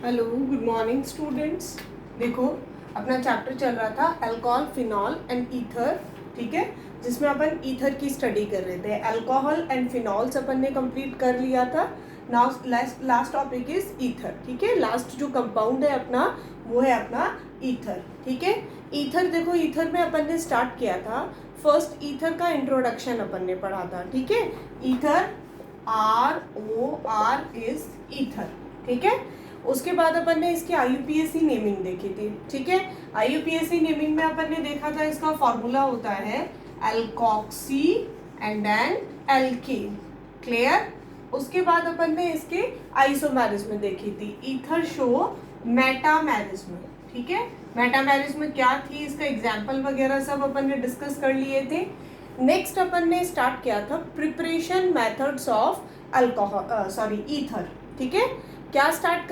Hello, good morning students. देखो, अपना chapter चल रहा था अल्कोहल, फिनॉल एंड ईथर, ठीक है, जिसमें अपन ईथर की स्टडी कर रहे थे। अल्कोहल एंड फिनॉल्स अपन ने कंप्लीट कर लिया था। Now last topic is ether, ठीक है। लास्ट जो कंपाउंड है अपना, वो है अपना ईथर, ठीक है। ईथर, देखो ईथर में अपन ने स्टार्ट किया था, फर्स्ट ईथर का इंट्रोडक्शन अपन ने पढ़ा था, ठीक है। ईथर, ROR इज ईथर, ठीक है। उसके बाद अपन ने इसकी IUPAC नेमिंग देखी थी, ठीक है। IUPAC नेमिंग में अपन ने देखा था इसका फॉर्मूला होता है alkoxy and then alkene, clear. उसके बाद अपन ने इसके आइसोमेरिज्म देखी थी, ईथर शो मेटामेरिज्म, ठीक है। मेटामेरिज्म क्या थी, इसका एग्जाम्पल वगैरह सब अपन ने डिस्कस कर लिए थे। नेक्स्ट अपन ने स्टार्ट किया था preparation methods of alcohol ether, ठीक है। क्या स्टार्ट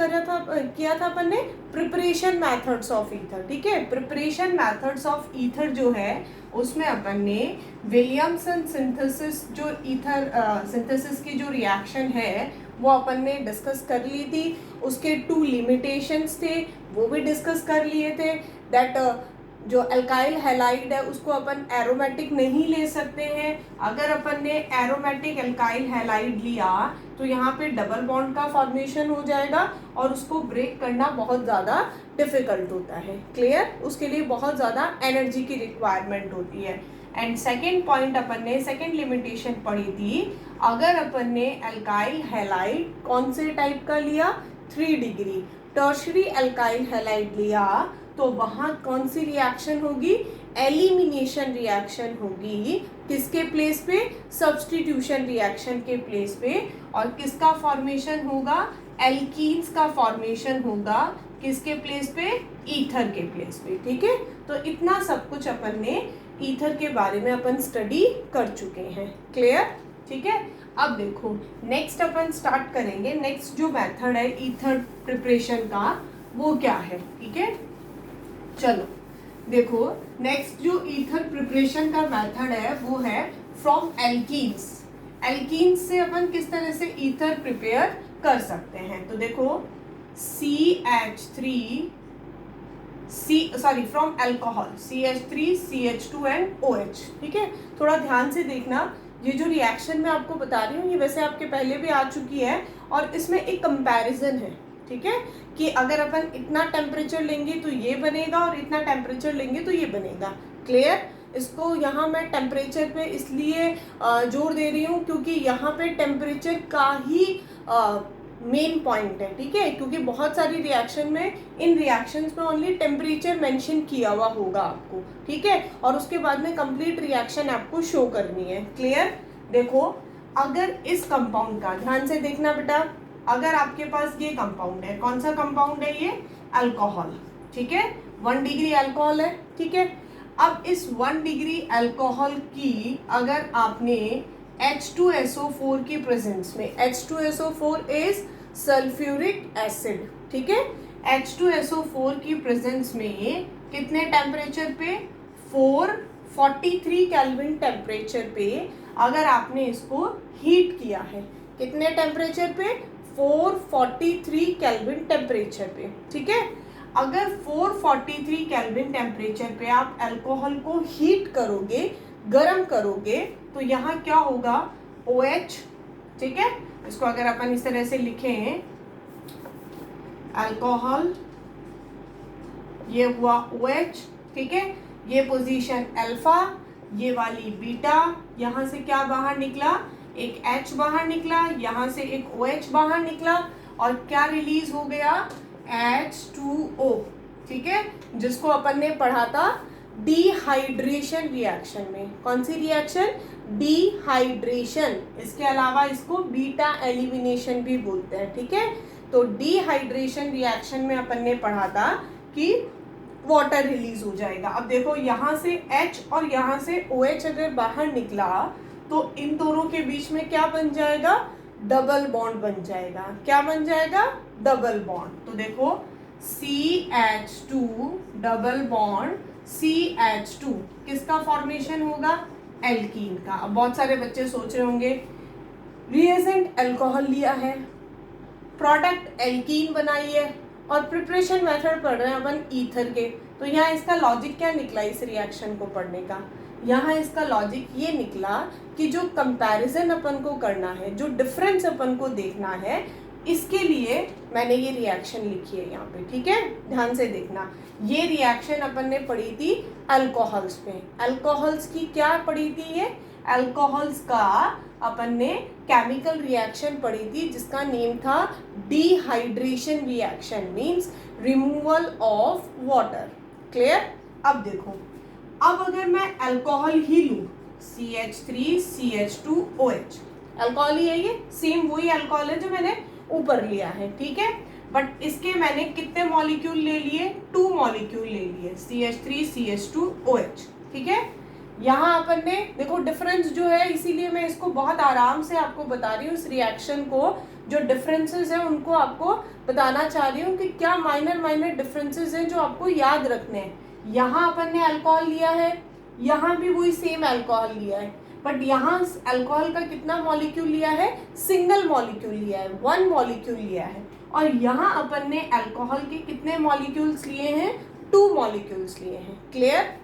किया था अपन ने, प्रिपरेशन मेथड्स ऑफ ईथर, ठीक है। प्रिपरेशन मेथड्स ऑफ ईथर जो है उसमें अपन ने विलियमसन सिंथेसिस, जो ईथर सिंथेसिस की जो रिएक्शन है वो अपन ने डिस्कस कर ली थी। उसके 2 लिमिटेशंस थे, वो भी डिस्कस कर लिए थे। दैट जो अल्काइल हैलाइड है उसको अपन एरोमेटिक नहीं ले सकते हैं। अगर अपन ने एरोमेटिक अल्काइल हैलाइड लिया तो यहाँ पे डबल बॉन्ड का फॉर्मेशन हो जाएगा और उसको ब्रेक करना बहुत ज़्यादा डिफिकल्ट होता है, क्लियर। उसके लिए बहुत ज़्यादा एनर्जी की रिक्वायरमेंट होती है। एंड सेकेंड पॉइंट अपन ने सेकेंड लिमिटेशन पढ़ी थी, अगर अपन ने अल्काइल हैलाइड कौन से टाइप का लिया, 3 डिग्री टर्शरी अल्काइल हैलाइड लिया तो वहाँ कौन सी रिएक्शन होगी, एलिमिनेशन रिएक्शन होगी। किसके प्लेस पे, सब्स्टिट्यूशन रिएक्शन के प्लेस पे। और किसका फॉर्मेशन होगा, एल्कीन्स का फॉर्मेशन होगा किसके प्लेस पे, ईथर के प्लेस पे, ठीक है। तो इतना सब कुछ अपन ने ईथर के बारे में अपन स्टडी कर चुके हैं, क्लियर, ठीक है। अब देखो नेक्स्ट अपन स्टार्ट करेंगे, नेक्स्ट जो मेथड है ईथर प्रिपरेशन का वो क्या है, ठीक है। चलो देखो, नेक्स्ट जो ईथर प्रिपरेशन का मेथड है वो है फ्रॉम एल्कीन्स। एल्कीन्स से अपन किस तरह से ईथर प्रिपेयर कर सकते हैं, तो देखो from alcohol CH3 CH2 and OH, ठीक है। थोड़ा ध्यान से देखना, ये जो रिएक्शन मैं आपको बता रही हूँ ये वैसे आपके पहले भी आ चुकी है और इसमें एक कंपैरिजन है, ठीक है, कि अगर अपन इतना टेम्परेचर लेंगे तो ये बनेगा और इतना टेम्परेचर लेंगे तो ये बनेगा, क्लियर। इसको यहाँ मैं टेम्परेचर पे इसलिए जोर दे रही हूँ क्योंकि यहाँ पे टेम्परेचर का ही मेन पॉइंट है, ठीक है, क्योंकि बहुत सारी रिएक्शन में, इन रिएक्शंस में ओनली टेम्परेचर मेंशन किया हुआ होगा आपको, ठीक है, और उसके बाद में कंप्लीट रिएक्शन आपको शो करनी है, क्लियर। देखो अगर इस कंपाउंड का ध्यान से देखना बेटा, अगर आपके पास ये कंपाउंड है, कौन सा कंपाउंड है ये, अल्कोहल, ठीक है, 1 डिग्री अल्कोहल है, ठीक है। अब इस 1 डिग्री अल्कोहल की अगर आपने H2SO4 की प्रेजेंस में, H2SO4 इज सल्फ्यूरिक एसिड, ठीक है, H2SO4 की प्रेजेंस में कितने टेम्परेचर पे, 443 केल्विन टेम्परेचर पे अगर आपने इसको हीट किया है, कितने टेम्परेचर पे, 443 केल्विन टेम्परेचर पे, ठीक है। अगर 443 केल्विन टेम्परेचर पे आप अल्कोहल को हीट करोगे, गर्म करोगे, तो यहाँ क्या होगा, OH, ठीक है। इसको अगर अपन इस तरह से लिखें, अल्कोहल, ये हुआ OH, ठीक है, ये पोजीशन अल्फा, ये वाली बीटा, यहाँ से क्या बाहर निकला, एक H बाहर निकला, यहाँ से एक OH बाहर निकला और क्या रिलीज हो गया, H2O, ठीक है, जिसको अपन ने पढ़ा था डिहाइड्रेशन रिएक्शन में। कौन सी रिएक्शन, डिहाइड्रेशन। इसके अलावा इसको बीटा एलिमिनेशन भी बोलते हैं, ठीक है। तो डिहाइड्रेशन रिएक्शन में अपन ने पढ़ा था कि वाटर रिलीज हो जाएगा। अब देखो यहाँ से H और यहाँ से OH अगर बाहर निकला तो इन दोनों के बीच में क्या बन जाएगा, डबल बॉन्ड बन जाएगा। क्या बन जाएगा, डबल बॉन्ड। तो देखो CH2 डबल बॉन्ड CH2 किसका फॉर्मेशन होगा, एल्कीन का। अब बहुत सारे बच्चे सोच रहे होंगे रिएजेंट अल्कोहल लिया है, प्रोडक्ट एल्कीन बनाई है और प्रिपरेशन मेथड पढ़ रहे हैं अपन ईथर के। तो यहाँ इसका लॉजिक क्या निकला इस रिएक्शन को पढ़ने का, यहाँ इसका लॉजिक ये निकला कि जो कंपैरिजन अपन को करना है, जो डिफरेंस अपन को देखना है, इसके लिए मैंने ये रिएक्शन लिखी है यहाँ पे, ठीक है, ध्यान से देखना। ये रिएक्शन अपन ने पढ़ी थी अल्कोहल्स में। अल्कोहल्स की क्या पढ़ी थी ये, अल्कोहल्स का अपन ने केमिकल रिएक्शन पढ़ी थी जिसका नेम था dehydration reaction, means removal of water. Clear. अब देखो, अब अगर मैं अल्कोहल ही लूँ CH3CH2OH, अल्कोहल ही है ये, सेम वही अल्कोहल है जो मैंने ऊपर लिया है, ठीक है, बट इसके मैंने कितने मॉलिक्यूल ले लिए, 2 मॉलिक्यूल ले लिए, CH3CH2OH, ठीक है। यहाँ अपन ने देखो डिफरेंस जो है, इसीलिए मैं इसको बहुत आराम से आपको बता रही हूँ, इस रिएक्शन को जो डिफरेंसेस है उनको आपको बताना चाह रही हूँ कि क्या माइनर डिफरेंसेस हैं जो आपको याद रखने हैं। यहाँ अपन ने अल्कोहल लिया है, यहाँ भी वही सेम अल्कोहल लिया है, बट यहाँ अल्कोहल का कितना मॉलिक्यूल लिया है, सिंगल मॉलिक्यूल लिया है, 1 मॉलिक्यूल लिया है। और यहाँ अपन ने अल्कोहल के कितने मॉलिक्यूल्स लिए हैं, 2 मॉलिक्यूल्स लिए हैं। क्लियर।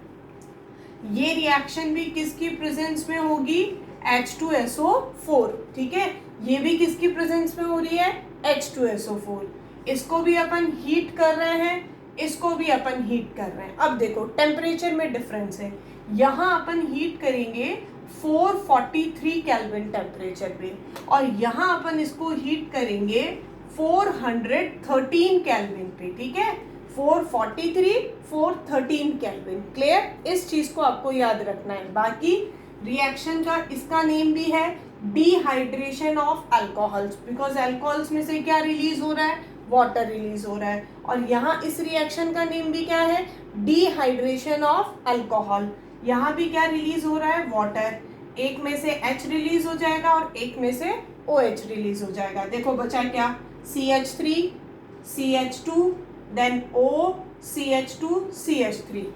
ये रिएक्शन भी किसकी प्रेजेंस में होगी, H2SO4, ठीक है, ये भी किसकी प्रेजेंस में हो रही है, H2SO4। इसको भी अपन हीट कर रहे हैं, इसको भी अपन हीट कर रहे हैं। अब देखो टेम्परेचर में डिफरेंस है, यहाँ अपन हीट करेंगे 443 केल्विन टेम्परेचर पे, और यहाँ अपन इसको हीट करेंगे 413 केल्विन पे, ठीक है, 443 413 केल्विन। क्लियर। इस चीज को आपको याद रखना है। बाकी रिएक्शन का इसका नेम भी है dehydration of alcohols, because alcohols में से क्या रिलीज हो रहा है, वाटर रिलीज हो रहा है। और यहाँ इस रिएक्शन का नेम भी क्या है, डिहाइड्रेशन ऑफ अल्कोहल। यहाँ भी क्या रिलीज हो रहा है, वाटर, एक में से H रिलीज हो जाएगा और एक में से OH रिलीज हो जाएगा। देखो बचा क्या, CH3 CH2 then O CH2 CH3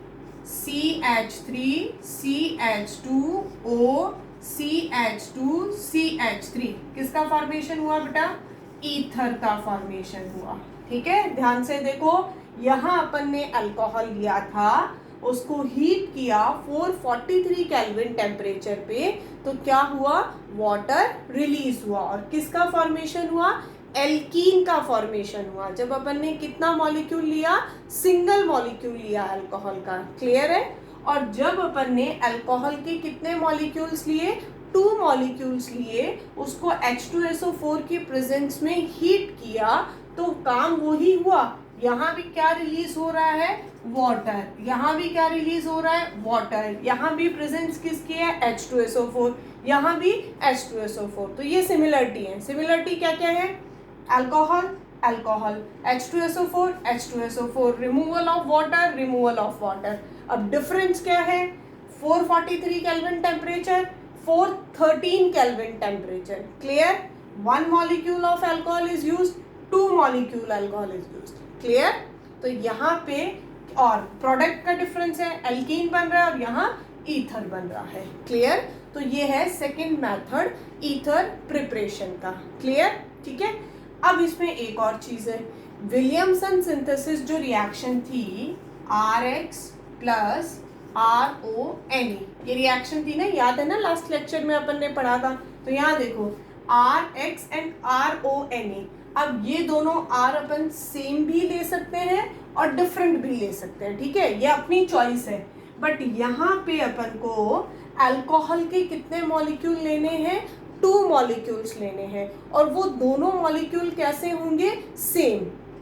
CH3 CH2 O CH2 CH3, किसका फॉर्मेशन हुआ बेटा, ईथर का फॉर्मेशन हुआ, ठीक है। ध्यान से देखो, यहाँ अपन ने अल्कोहल लिया था, उसको हीट किया 443 केल्विन टेम्परेचर पे, तो क्या हुआ, वाटर रिलीज हुआ, और किसका फॉर्मेशन हुआ, एल्कीन का फॉर्मेशन हुआ। जब अपन ने कितना मॉलिक्यूल लिया, सिंगल मॉलिक्यूल लिया अल्कोहल का। क्लियर है। और जब अपन ने अल्कोहल के कितने मॉलिक्यूल्स लिए, 2 मॉलिक्यूल्स लिए, उसको H2SO4 की प्रेजेंस में हीट किया, तो काम वही हुआ। यहाँ भी क्या रिलीज हो रहा है, वाटर, यहाँ भी क्या रिलीज हो रहा है, वाटर, यहाँ भी प्रेजेंस किसकी है, H2SO4, यहाँ भी H2SO4। तो ये सिमिलरिटी है। सिमिलरिटी क्या क्या है, alcohol alcohol, H2SO4 H2SO4, removal of water, removal of water. अब डिफरेंस क्या है, 443 kelvin temperature, 413 kelvin temperature. Clear. 1 molecule of alcohol is used, 2 molecule alcohol is used. Clear. तो यहाँ पे और प्रोडक्ट का डिफरेंस है, एल्कीन बन रहा है और यहाँ ईथर बन रहा है। क्लियर। तो ये है सेकंड मेथड ईथर प्रिपरेशन का। क्लियर, ठीक है। अब इसमें एक और चीज है, विलियमसन सिंथेसिस जो रिएक्शन थी RX प्लस RONE, ये रिएक्शन थी ना, याद है ना, लास्ट लेक्चर में अपन ने पढ़ा था। तो यहाँ देखो RX एंड RONE, अब ये दोनों R अपन सेम भी ले सकते हैं और डिफरेंट भी ले सकते हैं, ठीक है, ये अपनी चॉइस है। बट यहाँ पे अपन को अल्कोहल के कितने मॉलिक्यूल लेने हैं, 2 मॉलिक्यूल्स लेने हैं, और वो दोनों मॉलिक्यूल कैसे होंगे, सेम,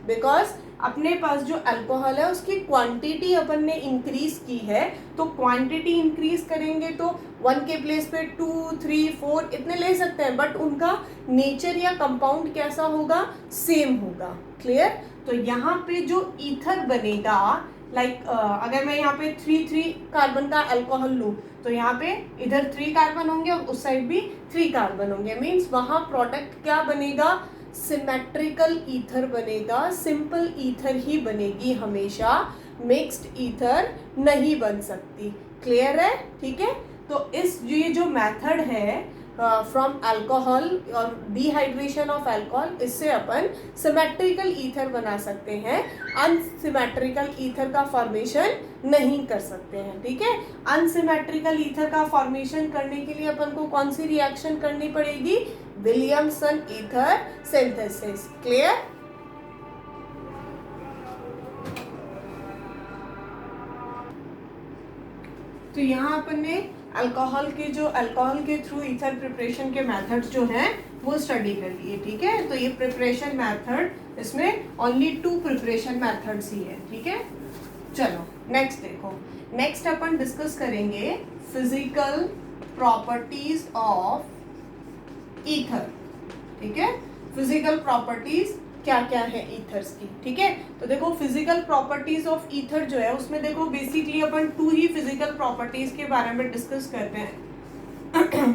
बिकॉज अपने पास जो अल्कोहल है उसकी क्वांटिटी अपन ने इंक्रीज की है, तो क्वांटिटी इंक्रीज करेंगे तो 1 के प्लेस पे 2, 3, 4 इतने ले सकते हैं, बट उनका नेचर या कंपाउंड कैसा होगा, सेम होगा। क्लियर। तो यहाँ पे जो ईथर बनेगा, लाइक अगर मैं यहाँ पे 3 कार्बन का अल्कोहल लूँ, तो यहाँ पे इधर 3 कार्बन होंगे और उस साइड भी 3 कार्बन होंगे, मीन्स वहाँ प्रोडक्ट क्या बनेगा, सिमेट्रिकल ईथर बनेगा, सिंपल ईथर ही बनेगी हमेशा, मिक्स्ड ईथर नहीं बन सकती। क्लियर है, ठीक है। तो इस ये जो मेथड है फ्रॉम अल्कोहल और डिहाइड्रेशन ऑफ अल्कोहल, इससे अपन सिमेट्रिकल ईथर बना सकते हैं, अनसिमेट्रिकल ईथर का फॉर्मेशन नहीं कर सकते हैं। ठीक है, अनसिमेट्रिकल ईथर का फॉर्मेशन करने के लिए अपन को कौन सी रिएक्शन करनी पड़ेगी? Williamson ether synthesis. क्लियर? तो यहाँ अपन ने अल्कोहल के थ्रू ईथर प्रिपरेशन के मेथड्स जो हैं वो स्टडी कर लिए। ठीक है, तो ये प्रिपरेशन मेथड, इसमें ओनली 2 प्रिपरेशन मेथड्स ही है। ठीक है, चलो नेक्स्ट देखो। नेक्स्ट अपन डिस्कस करेंगे फिजिकल प्रॉपर्टीज ऑफ ईथर। ठीक है, फिजिकल प्रॉपर्टीज क्या क्या है ईथर्स की। ठीक है, तो देखो फिजिकल प्रॉपर्टीज ऑफ ईथर जो है उसमें देखो बेसिकली अपन 2 ही फिजिकल प्रॉपर्टीज के बारे में डिस्कस करते हैं।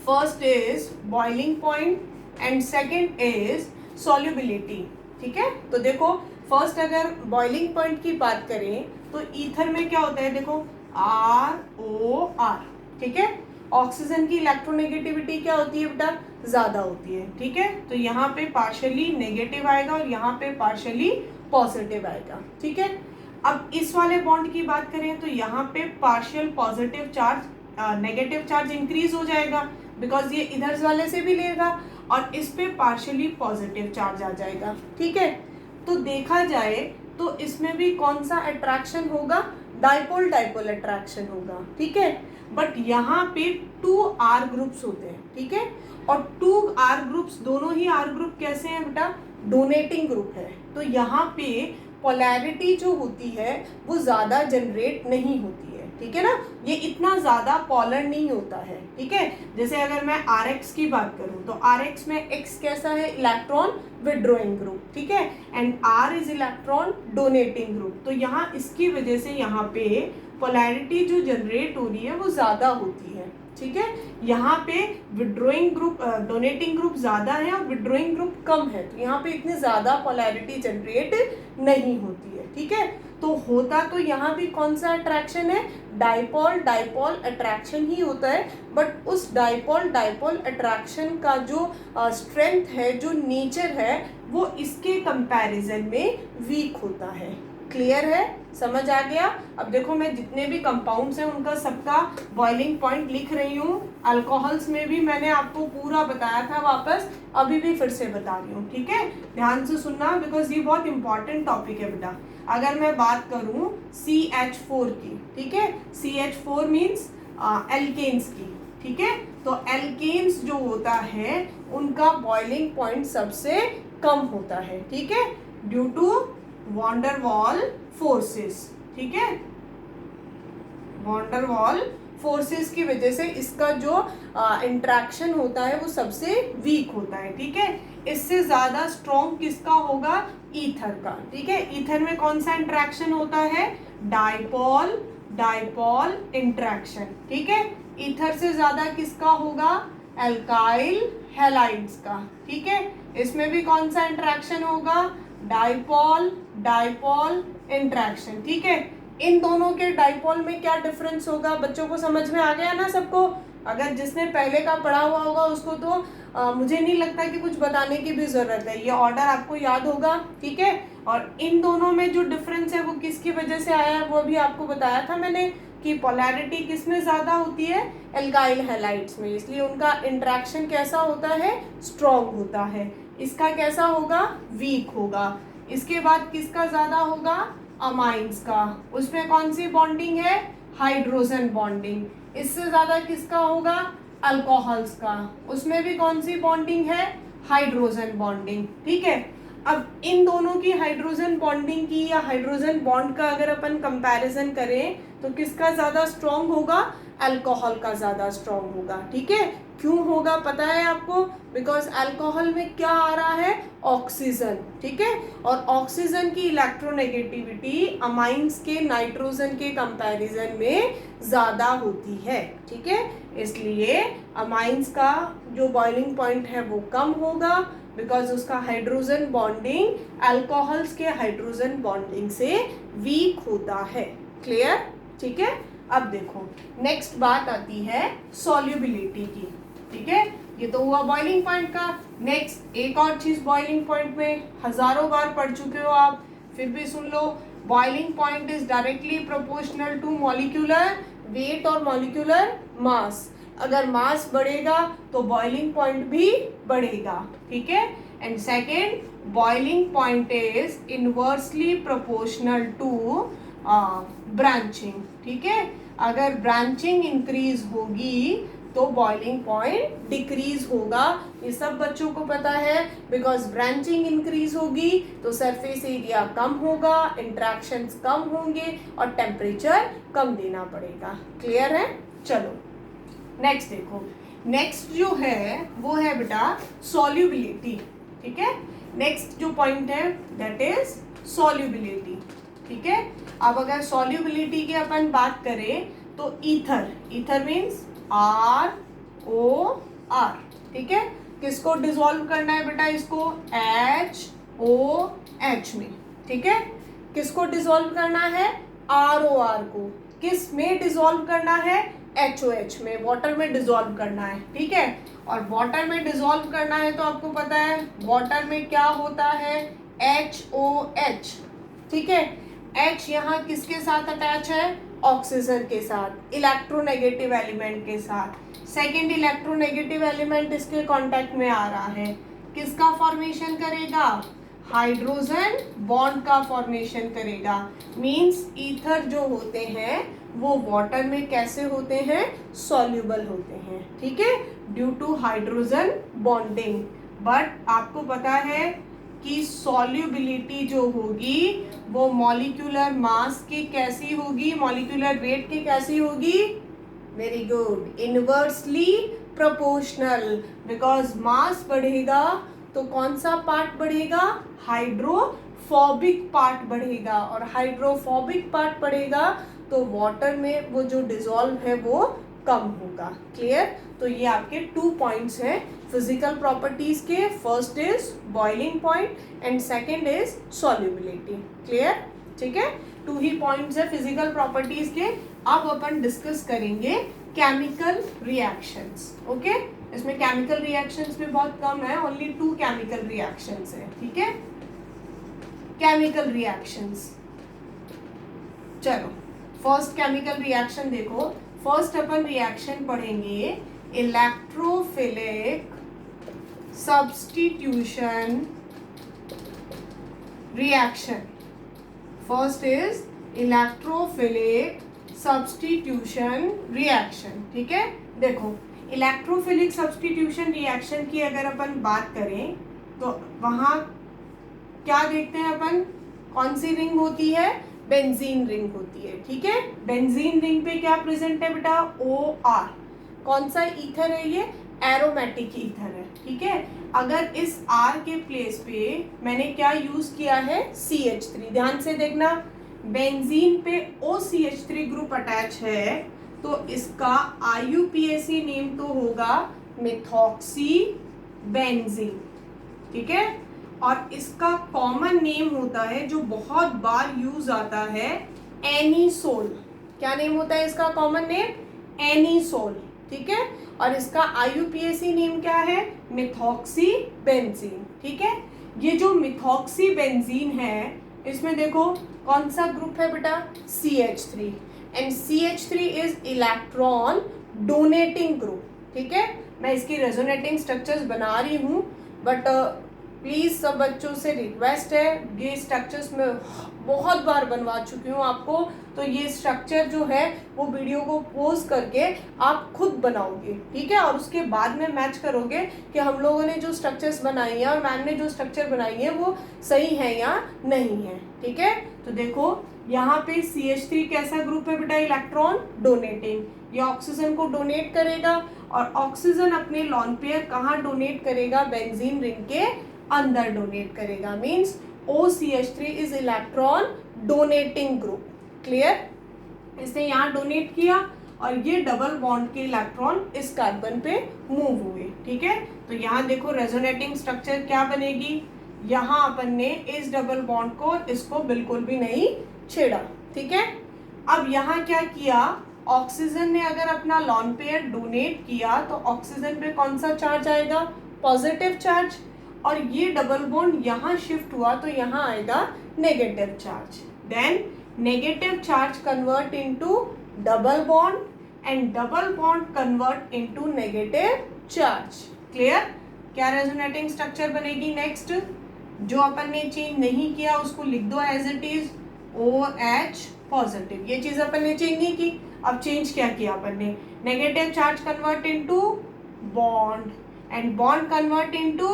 First is boiling point and second is solubility. ठीक है, तो देखो फर्स्ट अगर बॉइलिंग पॉइंट की बात करें तो ईथर में क्या होता है, देखो ROR। ठीक है, ऑक्सीजन की इलेक्ट्रोनेगेटिविटी क्या होती है बेटा? ज्यादा होती है। ठीक है, तो यहाँ पे पार्शियली नेगेटिव आएगा और यहाँ पे पार्शियली पॉजिटिव आएगा। ठीक है, अब इस वाले बॉन्ड की बात करें तो यहाँ पे partial positive charge, negative charge increase हो जाएगा बिकॉज ये इधर वाले से भी लेगा, और इस पे पार्शियली पॉजिटिव चार्ज आ जाएगा। ठीक है, तो देखा जाए तो इसमें भी कौन सा अट्रैक्शन होगा? डाइपोल डाइपोल अट्रैक्शन होगा। ठीक है, बट यहाँ पे 2 R ग्रुप्स होते हैं। ठीक है, और 2 R ग्रुप्स, दोनों ही R ग्रुप कैसे हैं बेटा? डोनेटिंग ग्रुप है। तो यहाँ पे पोलैरिटी जो होती है वो ज्यादा जनरेट नहीं होती है। ठीक है ना, ये इतना ज्यादा पोलर नहीं होता है। ठीक है, जैसे अगर मैं RX की बात करूं तो RX में X कैसा है? Electron withdrawing group. ठीक है, and R is electron donating group. तो यहाँ इसकी वजह से यहाँ पे पोलैरिटी जो जनरेट हो रही है वो ज्यादा होती है। ठीक है, यहाँ पे विड्रॉइंग ग्रुप, डोनेटिंग ग्रुप ज्यादा है और विड्रॉइंग ग्रुप कम है, तो यहाँ पे इतनी ज्यादा पोलैरिटी जनरेट नहीं होती है। ठीक है, तो होता तो यहाँ भी कौन सा अट्रैक्शन है? डाइपोल डाइपोल अट्रैक्शन ही होता है, बट उस डाइपोल डाइपोल अट्रैक्शन का जो स्ट्रेंथ है, जो नेचर है, वो इसके कंपैरिजन में वीक होता है। क्लियर है? समझ आ गया? अब देखो मैं जितने भी कंपाउंड्स हैं उनका सबका बॉइलिंग पॉइंट लिख रही हूँ। अल्कोहल्स में भी मैंने आपको पूरा बताया था वापस, अभी भी फिर से बता रही हूँ। ठीक है, ध्यान से सुनना बिकॉज ये बहुत इंपॉर्टेंट टॉपिक है बेटा। अगर मैं बात करूँ CH4 की, ठीक है, CH4 मीन्स एल्केन्स की। ठीक है, तो एल्केन्स जो होता है उनका बॉइलिंग पॉइंट सबसे कम होता है। ठीक है, ड्यू टू वॉन डर वाल फोर्सेस। ठीक है, वॉन डर वाल फोर्सेस की वजह से इसका जो इंट्रैक्शन होता है वो सबसे वीक होता है। ठीक है, इससे ज्यादा स्ट्रॉन्ग किसका होगा? ईथर का। ठीक है, ईथर में कौन सा इंट्रैक्शन होता है? Dipole dipole interaction. ठीक है, ईथर से ज्यादा किसका होगा? एल्काइल हैलाइड्स का। ठीक है, इसमें भी कौन सा इंट्रैक्शन होगा? Dipole dipole interaction. ठीक है, इन दोनों के डाइपोल में क्या डिफरेंस होगा? बच्चों को समझ में आ गया ना सबको? अगर जिसने पहले का पढ़ा हुआ होगा उसको तो मुझे नहीं लगता कि कुछ बताने की भी जरूरत है, ये ऑर्डर आपको याद होगा। ठीक है, और इन दोनों में जो डिफरेंस है वो किसकी वजह से आया है वो भी आपको बताया था मैंने कि पोलैरिटी किस में ज्यादा होती है? एल्काइल हैलाइड्स में, इसलिए उनका इंट्रैक्शन कैसा होता है? स्ट्रॉन्ग होता है। इसका कैसा होगा? वीक होगा। इसके बाद किसका ज्यादा होगा? अमाइंस का। उसमें कौन सी बॉन्डिंग है? Hydrogen bonding. इससे ज्यादा किसका होगा? अल्कोहल्स का। उसमें भी कौन सी बॉन्डिंग है? Hydrogen bonding. ठीक है, अब इन दोनों की हाइड्रोजन बॉन्डिंग की या हाइड्रोजन बॉन्ड का अगर अपन कंपैरिजन करें तो किसका ज्यादा स्ट्रॉन्ग होगा? अल्कोहल का ज्यादा स्ट्रॉन्ग होगा। ठीक है, क्यों होगा पता है आपको? बिकॉज अल्कोहल में क्या आ रहा है? ऑक्सीजन। ठीक है, और ऑक्सीजन की इलेक्ट्रोनेगेटिविटी अमाइंस के नाइट्रोजन के कंपैरिजन में ज्यादा होती है। ठीक है, इसलिए अमाइंस का जो बॉइलिंग पॉइंट है वो कम होगा बिकॉज उसका हाइड्रोजन बॉन्डिंग अल्कोहल्स के हाइड्रोजन बॉन्डिंग से वीक होता है। क्लियर? ठीक है, अब देखो नेक्स्ट बात आती है सॉल्युबिलिटी की। ठीक है, ये तो हुआ बॉइलिंग पॉइंट का। नेक्स्ट एक और चीज बॉइलिंग पॉइंट में हजारों बार पढ़ चुके हो आप, फिर भी सुन लो। Boiling point is directly proportional to molecular weight और मॉलिक्यूलर मास। अगर मास बढ़ेगा तो बॉइलिंग पॉइंट भी बढ़ेगा, ठीक है। And second, boiling point is inversely proportional to branching, ठीक है। अगर ब्रांचिंग इंक्रीज होगी तो बॉइलिंग पॉइंट डिक्रीज होगा। ये सब बच्चों को पता है, बिकॉज ब्रांचिंग इंक्रीज होगी तो सरफेस एरिया कम होगा, इंट्रैक्शंस कम होंगे और टेम्परेचर कम देना पड़ेगा। क्लियर है? चलो नेक्स्ट देखो। नेक्स्ट जो है वो है बेटा सॉल्युबिलिटी, ठीक है। नेक्स्ट जो पॉइंट है दैट इज सॉल्युबिलिटी, ठीक है। अब अगर सॉल्युबिलिटी की अपन बात करें तो ईथर, ईथर मीन्स ROR, ठीक है। किसको डिसॉल्व करना है बेटा? इसको HOH में, ठीक है। किसको डिसॉल्व करना है? ROR को। किस में डिसॉल्व करना है? HOH में, वाटर में डिसॉल्व करना है, ठीक है। और वाटर में डिसॉल्व करना है तो आपको पता है वाटर में क्या होता है? HOH, ठीक है। H यहाँ किसके साथ अटैच है? ऑक्सीजन के साथ, इलेक्ट्रोनेगेटिव एलिमेंट के साथ। सेकेंड इलेक्ट्रोनेगेटिव एलिमेंट इसके कांटेक्ट में आ रहा है, किसका फॉर्मेशन करेगा? हाइड्रोजन बॉन्ड का फॉर्मेशन करेगा। मींस ईथर जो होते हैं वो वाटर में कैसे होते हैं? सॉल्युबल होते हैं, ठीक है, due to hydrogen bonding. But आपको पता है कि सॉल्युबिलिटी जो होगी वो मॉलिक्यूलर मास की कैसी होगी? मॉलिक्यूलर वेट की कैसी होगी? Very good, inversely proportional. Because mass बढ़ेगा तो कौन सा पार्ट बढ़ेगा? हाइड्रोफोबिक पार्ट बढ़ेगा, और हाइड्रोफोबिक पार्ट बढ़ेगा तो वाटर में वो जो डिसॉल्व है वो कम होगा। क्लियर? तो ये आपके 2 पॉइंट्स हैं फिजिकल प्रॉपर्टीज के। First is boiling point and second is solubility. Clear? ठीक है, 2 ही पॉइंट्स है फिजिकल प्रॉपर्टीज के। अब अपन डिस्कस करेंगे केमिकल रिएक्शंस। ओके, इसमें केमिकल रिएक्शंस भी बहुत कम है, ओनली 2 केमिकल रिएक्शंस है, ठीक है। केमिकल रिएक्शंस, चलो फर्स्ट केमिकल रिएक्शन देखो। फर्स्ट अपन रिएक्शन पढ़ेंगे electrophilic substitution reaction. First is electrophilic substitution reaction, ठीक है। देखो इलेक्ट्रोफिलिक सब्स्टिट्यूशन रिएक्शन की अगर अपन बात करें तो वहां क्या देखते हैं अपन? कौन सी रिंग होती है? बेंजीन रिंग होती है, ठीक है। बेंजीन रिंग पे क्या प्रेजेंट है बेटा? OR। कौन सा ईथर है ये? एरोमेटिक ईथर है, ठीक है। अगर इस R के प्लेस पे मैंने क्या यूज किया है? CH3। ध्यान से देखना, बेंजीन पे OCH3 ग्रुप अटैच है तो इसका IUPAC नेम तो होगा मिथॉक्सी बेंजीन, ठीक है। और इसका कॉमन नेम होता है जो बहुत बार यूज आता है, एनीसोल। क्या नेम होता है इसका कॉमन नेम? एनीसोल, ठीक है। और इसका IUPAC नेम क्या है? मिथॉक्सी बेंजीन, ठीक है। ये जो मिथॉक्सी बेंजीन है इसमें देखो कौन सा ग्रुप है बेटा? CH3। And CH3 is electron donating group, ठीक है। मैं इसकी रेजोनेटिंग स्ट्रक्चर्स बना रही हूँ, बट प्लीज़ सब बच्चों से रिक्वेस्ट है, ये स्ट्रक्चर्स मैं बहुत बार बनवा चुकी हूँ आपको, तो ये स्ट्रक्चर जो है वो वीडियो को पॉज करके आप खुद बनाओगे, ठीक है। और उसके बाद में मैच करोगे कि हम लोगों ने जो स्ट्रक्चर्स बनाई हैं और मैम ने जो स्ट्रक्चर बनाई है वो सही है या नहीं है, ठीक है। तो देखो यहाँ पे CH3 कैसा ग्रुप है बेटा? Electron donating. ये ऑक्सीजन को डोनेट करेगा और ऑक्सीजन अपने लॉन पेयर कहाँ डोनेट करेगा? बेंजीन रिंग के अंदर डोनेट करेगा। Means OCH3 is electron donating group. Clear? इसने यहाँ डोनेट किया और ये डबल बॉन्ड के इलेक्ट्रॉन इस कार्बन पे मूव हुए, ठीक है। तो यहाँ देखो रेजोनेटिंग स्ट्रक्चर क्या बनेगी? यहाँ अपन ने इस डबल बॉन्ड को इसको बिल्कुल भी नहीं छेड़ा, ठीक है। अब यहाँ क्या किया? ऑक्सीजन ने अगर अपना लॉन पेयर डोनेट किया तो ऑक्सीजन पे कौन सा चार्ज आएगा, पॉजिटिव चार्ज, और ये डबल बॉन्ड यहाँ शिफ्ट हुआ तो यहाँ आएगा negative charge. Then negative charge convert into double bond and double bond convert into negative charge. Clear? क्या रेजोनेटिंग स्ट्रक्चर बनेगी नेक्स्ट? जो अपन ने चेंज नहीं किया उसको लिख दो as it is, OH positive. ये चीज अपन ने चेंज नहीं की, अब चेंज क्या किया अपन ने, negative charge convert into bond and bond convert into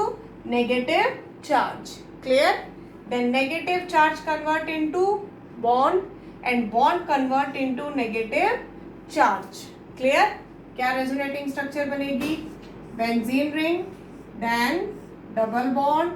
negative charge. Clear? Then negative charge convert into bond and bond convert into negative charge. Clear? क्या रेजोनेटिंग स्ट्रक्चर बनेगी, benzene ring, then double bond,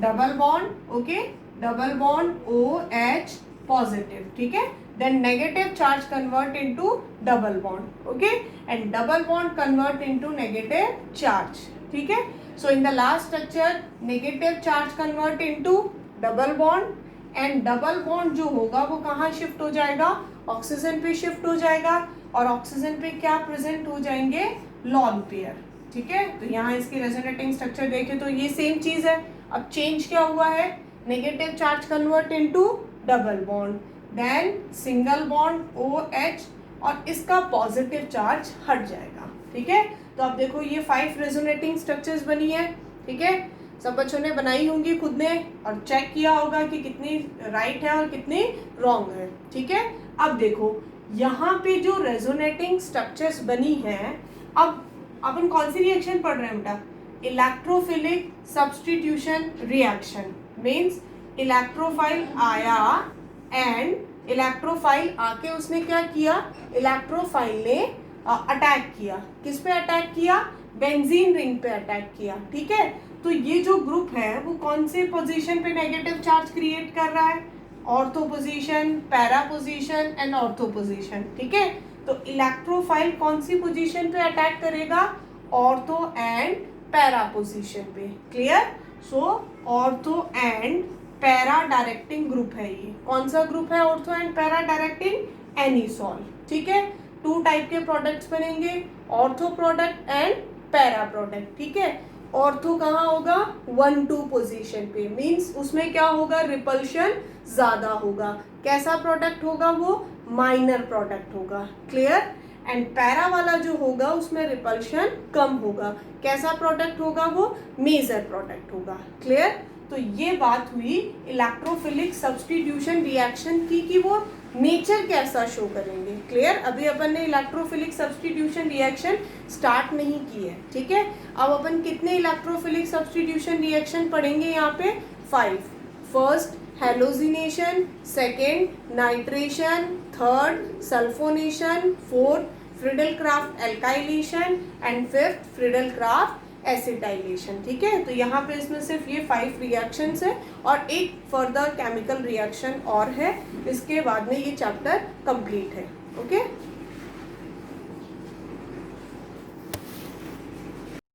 double bond, okay, double bond OH positive, ठीक है, then negative charge convert into double bond, okay, and double bond convert into negative charge, ठीक है। So in the last structure negative charge convert into double bond and double bond जो होगा वो कहाँ shift हो जाएगा, ऑक्सीजन पे shift हो जाएगा, और ऑक्सीजन पे क्या प्रेजेंट हो जाएंगे, लॉन पेयर, ठीक है। तो यहाँ इसकी रेजोनेटिंग स्ट्रक्चर देखें तो ये सेम चीज है। अब चेंज क्या हुआ है, negative charge convert into double bond, then single bond OH, और इसका पॉजिटिव चार्ज हट जाएगा, ठीक है। तो अब देखो ये 5 रेजोनेटिंग स्ट्रक्चर्स बनी है, ठीक है, सब बच्चों ने बनाई होंगी खुद ने और चेक किया होगा कि कितनी राइट है और कितनी रॉन्ग है, ठीक है। अब देखो यहाँ पे जो रेजोनेटिंग स्ट्रक्चर्स बनी है, अब अपन कौन सी रिएक्शन पढ़ रहे हैं बेटा, electrophilic substitution reaction, means electrophile आया एंड इलेक्ट्रोफाइल आके उसने क्या किया, इलेक्ट्रोफाइल ने अटैक किया, किस पे अटैक किया, बेंजीन रिंग पे अटैक किया, ठीक है। तो ये जो ग्रुप है वो कौन से पोजीशन पे नेगेटिव चार्ज क्रिएट कर रहा है, ortho position, para position and ortho position, ठीक है। तो इलेक्ट्रोफाइल कौन सी पोजीशन पे अटैक करेगा, ऑर्थो एंड पैरा पोजीशन पे। Clear? So ortho and para directing group है ये। कौन सा ग्रुप है ortho and para directing, anisole, ठीक है। 2 टाइप के प्रोडक्ट्स बनेंगे, ortho product and para product, ठीक है। ऑर्थो कहाँ होगा, 1-2 पोजीशन पे, मींस उसमें क्या होगा, रिपल्शन ज्यादा होगा। कैसा प्रोडक्ट होगा वो, माइनर प्रोडक्ट होगा। क्लियर? एंड पैरा वाला जो होगा उसमें रिपल्शन कम होगा। कैसा प्रोडक्ट होगा वो, मेजर प्रोडक्ट होगा। क्लियर? तो ये बात हुई इलेक्ट्रोफिलिक सब्स्टिट्यूशन रिएक्शन की कि वो नेचर कैसा शो करेंगे। क्लियर? अभी अपन ने इलेक्ट्रोफिलिक सब्स्टिट्यूशन रिएक्शन स्टार्ट नहीं की है, ठीक है। अब अपन कितने इलेक्ट्रोफिलिक सब्स्टिट्यूशन रिएक्शन पढ़ेंगे यहाँ पे, 5। First halogenation, second nitration, third sulphonation, fourth Friedel-craft alkylation and fifth Friedel-craft acetylation, ठीक है। तो यहाँ पे इसमें सिर्फ ये 5 रिएक्शंस है और एक फर्दर केमिकल रिएक्शन और है, इसके बाद में ये चैप्टर कंप्लीट है। ओके।